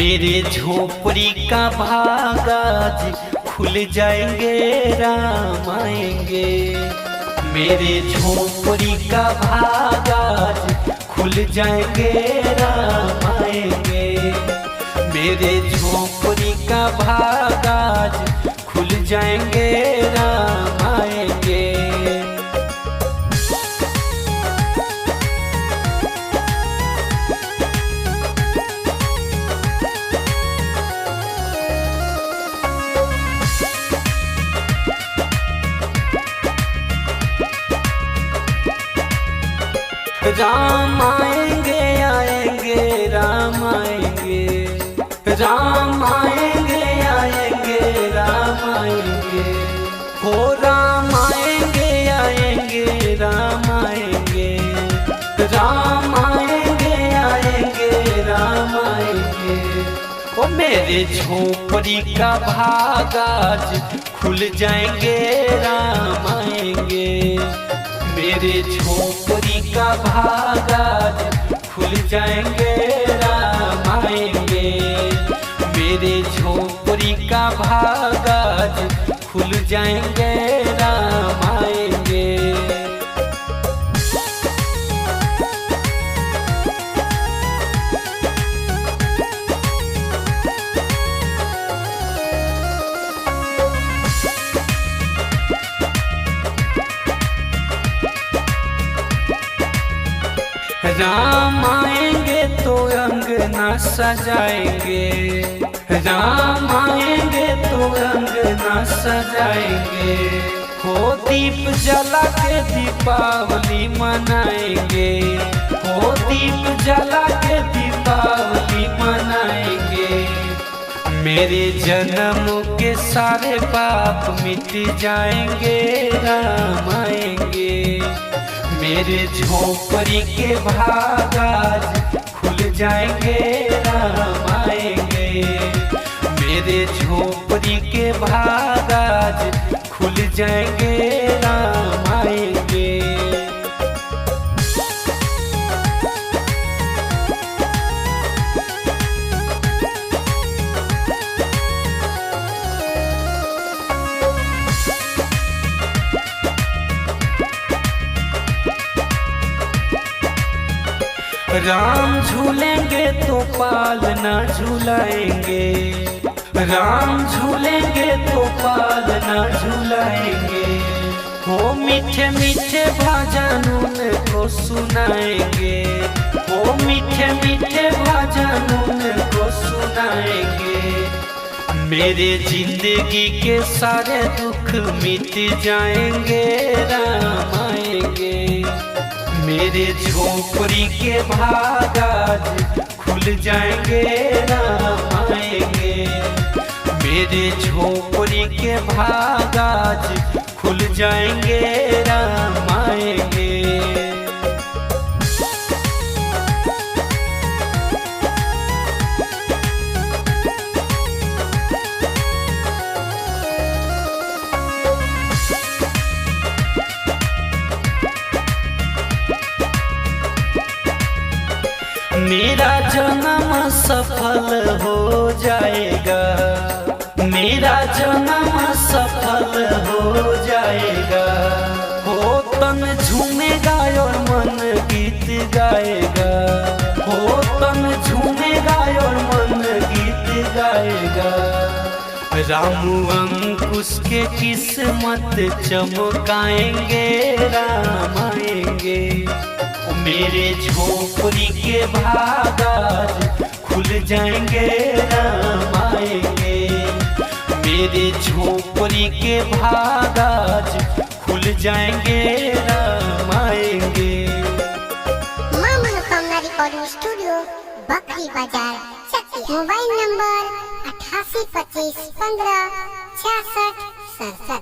मेरे झोपड़ी का भागाज खुल जाएंगे राम आएंगे। मेरे झोपड़ी का भागाज खुल जाएंगे राम आएंगे। मेरे झोपड़ी का भागाज खुल जाएंगे राम आएंगे। राम आएंगे आएंगे राम आएंगे। राम आएंगे आएंगे राम आएंगे। हो राम आएंगे आएंगे राम आएंगे। राम आएंगे आएंगे राम आएंगे। ओ मेरे झोपड़ी का भागाज खुल जाएंगे राम आएंगे। मेरे झोपड़ी का भागाज खुल जाएंगे राम आएंगे। मेरे झोपड़ी का भागाज खुल जाएंगे राम आएंगे। राम आएंगे तो अंगना सजाएंगे। राम आएंगे तो अंगना सजाएंगे। हो दीप जला के दीपावली मनाएंगे। हो दीप जला के दीपावली मनाएंगे। मेरे जन्म के सारे पाप मिट जाएंगे राम आएंगे। मेरे झोपड़ी के भागाज खुल जाएंगे राम आएंगे। मेरे झोपड़ी के भागाज खुल जाएंगे राम आएंगे। राम झूलेंगे तो पालना झूलाएंगे। राम झूलेंगे तो पालना झूलाएंगे। हो मीठे मीठे भजन उनको सुनाएंगे। हो मीठे मीठे भजन उनको सुनाएंगे। मेरे जिंदगी के सारे दुख मिट जाएंगे राम आएंगे। मेरे झोपड़ी के भागाज खुल जाएंगे राम आएंगे। मेरे झोपड़ी के भागाज खुल जाएंगे राम आएंगे। मेरा जन्म सफल हो जाएगा। मेरा जन्म सफल हो जाएगा। हो तन झूमेगा और मन गीत गाएगा। हो तन झूमेगा और मन गीत गाएगा। राम अंकुश के किस्मत चमकाएंगे राम आएंगे। मेरे झोपड़ी के भागाज खुल जाएंगे राम आएंगे। मेरे झोपड़ी के भागाज खुल जाएंगे राम आएंगे। मां मनोकामना रिकॉर्डिंग स्टूडियो बकरी बाजार मोबाइल नंबर 8825156667।